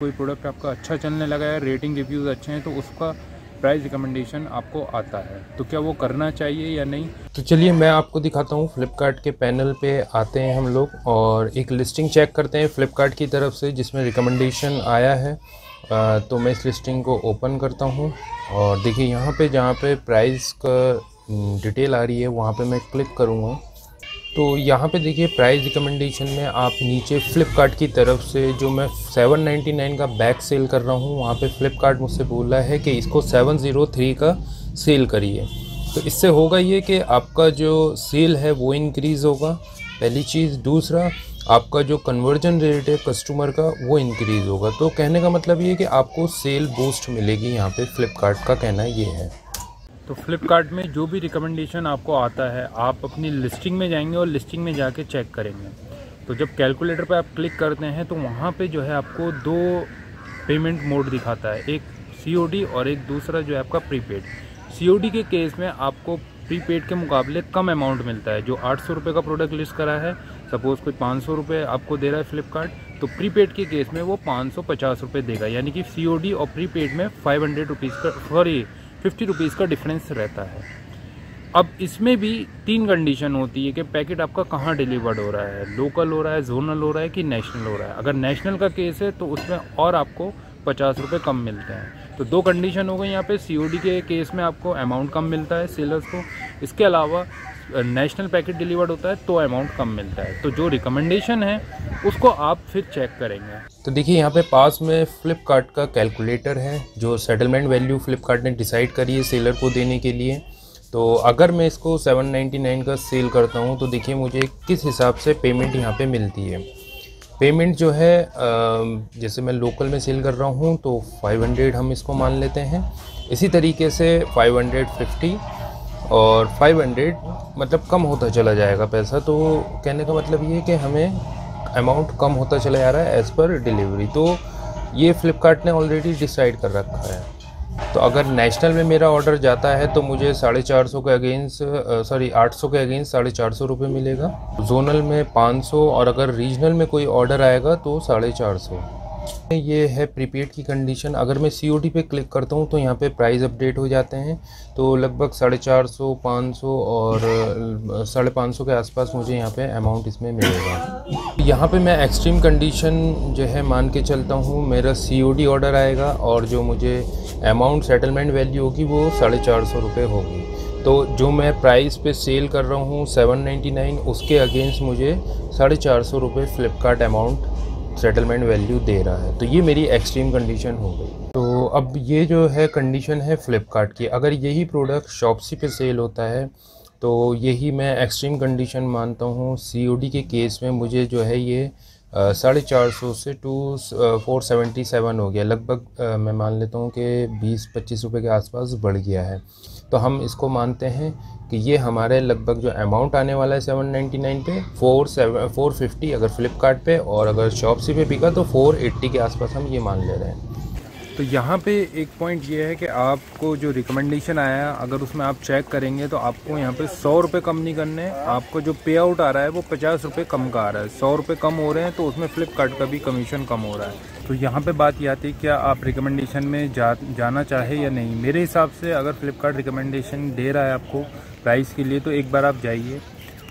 कोई प्रोडक्ट आपका अच्छा चलने लगा है, रेटिंग रिव्यूज़ अच्छे हैं, तो उसका प्राइस रिकमेंडेशन आपको आता है, तो क्या वो करना चाहिए या नहीं? तो चलिए मैं आपको दिखाता हूँ। फ्लिपकार्ट के पैनल पे आते हैं हम लोग और एक लिस्टिंग चेक करते हैं फ्लिपकार्ट की तरफ से जिसमें रिकमेंडेशन आया है। तो मैं इस लिस्टिंग को ओपन करता हूँ और देखिए यहाँ पे जहाँ पे प्राइस का डिटेल आ रही है वहाँ पे मैं क्लिक करूँगा। तो यहाँ पे देखिए प्राइस रिकमेंडेशन में आप नीचे फ्लिपकार्ट की तरफ से जो मैं 799 का बैग सेल कर रहा हूँ, वहाँ पे फ्लिपकार्ट मुझसे बोल रहा है कि इसको 703 का सेल करिए। तो इससे होगा ये कि आपका जो सेल है वो इंक्रीज़ होगा, पहली चीज़। दूसरा, आपका जो कन्वर्जन रेट है कस्टमर का वो इंक्रीज़ होगा। तो कहने का मतलब ये है कि आपको सेल बूस्ट मिलेगी। यहाँ पे फ्लिपकार्ट का कहना ये है। तो फ्लिपकार्ट में जो भी रिकमेंडेशन आपको आता है, आप अपनी लिस्टिंग में जाएंगे और लिस्टिंग में जाके चेक करेंगे। तो जब कैलकुलेटर पर आप क्लिक करते हैं तो वहाँ पे जो है आपको दो पेमेंट मोड दिखाता है, एक COD और एक दूसरा जो है आपका प्रीपेड। COD के केस में आपको प्रीपेड के मुकाबले कम अमाउंट मिलता है। जो 800 रुपये का प्रोडक्ट लिस्ट करा है, सपोज़ कोई 500 रुपये आपको दे रहा है फ्लिपकार्ट, तो प्रीपेड के केस में वो 550 रुपये देगा। यानी कि COD और प्रीपेड में 500 रुपीज़ का 50 रुपीज़ का डिफरेंस रहता है। अब इसमें भी 3 कंडीशन होती है कि पैकेट आपका कहाँ डिलीवर्ड हो रहा है, लोकल हो रहा है, जोनल हो रहा है कि नेशनल हो रहा है। अगर नेशनल का केस है तो उसमें और आपको 50 रुपये कम मिलते हैं। तो 2 कंडीशन हो गई यहाँ पे। COD के केस में आपको अमाउंट कम मिलता है सेलर्स को, इसके अलावा नेशनल पैकेट डिलीवर्ड होता है तो अमाउंट कम मिलता है। तो जो रिकमेंडेशन है उसको आप फिर चेक करेंगे। तो देखिए यहाँ पे पास में फ्लिपकार्ट का कैलकुलेटर है जो सेटलमेंट वैल्यू फ्लिपकार्ट ने डिसाइड करी है सेलर को देने के लिए। तो अगर मैं इसको 799 का सेल करता हूँ तो देखिए मुझे किस हिसाब से पेमेंट यहाँ पे मिलती है। पेमेंट जो है जैसे मैं लोकल में सेल कर रहा हूँ तो 500 हम इसको मान लेते हैं। इसी तरीके से 550 और 500 मतलब कम होता चला जाएगा पैसा। तो कहने का मतलब ये है कि हमें अमाउंट कम होता चला जा रहा है एज़ पर डिलीवरी। तो ये फ्लिपकार्ट ने ऑलरेडी डिसाइड कर रखा है। तो अगर नेशनल में मेरा ऑर्डर जाता है तो मुझे 450 के अगेंस्ट 800 के अगेंस्ट 450 रुपये मिलेगा। जोनल में 500 और अगर रीजनल में कोई ऑर्डर आएगा तो 450। ये है प्रीपेड की कंडीशन। अगर मैं COD पे क्लिक करता हूँ तो यहाँ पे प्राइस अपडेट हो जाते हैं। तो लगभग 450, 500 और 550 के आसपास मुझे यहाँ पे अमाउंट इसमें मिलेगा। यहाँ पे मैं एक्सट्रीम कंडीशन जो है मान के चलता हूँ, मेरा COD ऑर्डर आएगा और जो मुझे अमाउंट सेटलमेंट वैल्यू होगी वो 450 रुपये होगी। तो जो मैं प्राइस पे सेल कर रहा हूँ 799, उसके अगेंस्ट मुझे 450 रुपये फ्लिपकार्ट अमाउंट सेटलमेंट वैल्यू दे रहा है। तो ये मेरी एक्सट्रीम कंडीशन हो गई। तो अब ये जो है कंडीशन है फ्लिपकार्ट की। अगर यही प्रोडक्ट शॉप्सी पे सेल होता है तो यही मैं एक्सट्रीम कंडीशन मानता हूँ। COD के केस में मुझे जो है ये 450 से 477 हो गया। लगभग मैं मान लेता हूँ कि 20-25 रुपये के आसपास बढ़ गया है। तो हम इसको मानते हैं कि ये हमारे लगभग जो अमाउंट आने वाला है 799 पे 450 अगर फ्लिपकार्ट पे, और अगर शॉप्सी पे बिका तो 480 के आसपास हम ये मान ले रहे हैं। तो यहाँ पे एक पॉइंट ये है कि आपको जो रिकमेंडेशन आया अगर उसमें आप चेक करेंगे तो आपको यहाँ पे 100 रुपये कम नहीं करने हैं। आपको जो पे आउट आ रहा है वो 50 रुपये कम का आ रहा है। 100 रुपये कम हो रहे हैं तो उसमें फ्लिपकार्ट का भी कमीशन कम हो रहा है। तो यहाँ पे बात ये आती है क्या आप रिकमेंडेशन में जाना चाहे या नहीं। मेरे हिसाब से अगर फ्लिपकार्ट रिकमेंडेशन दे रहा है आपको प्राइस के लिए तो एक बार आप जाइए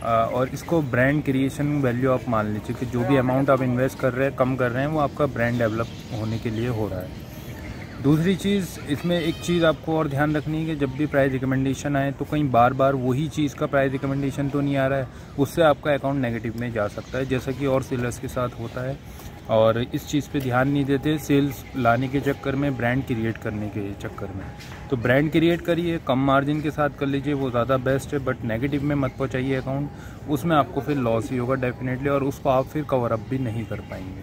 और इसको ब्रांड क्रिएशन वैल्यू आप मान लीजिए कि जो भी अमाउंट आप इन्वेस्ट कर रहे हैं, कम कर रहे हैं, वो आपका ब्रांड डेवलप होने के लिए हो रहा है। दूसरी चीज़, इसमें एक चीज़ आपको और ध्यान रखनी है कि जब भी प्राइस रिकमेंडेशन आए तो कहीं बार बार वही चीज़ का प्राइस रिकमेंडेशन तो नहीं आ रहा है, उससे आपका अकाउंट नेगेटिव में जा सकता है, जैसा कि और सेलर्स के साथ होता है। और इस चीज़ पे ध्यान नहीं देते सेल्स लाने के चक्कर में, ब्रांड क्रिएट करने के चक्कर में। तो ब्रांड क्रिएट करिए, कम मार्जिन के साथ कर लीजिए, वो ज़्यादा बेस्ट है। बट नेगेटिव में मत पहुँचाइए अकाउंट, उसमें आपको फिर लॉस ही होगा डेफिनेटली, और उसको आप फिर कवर अप भी नहीं कर पाएंगे।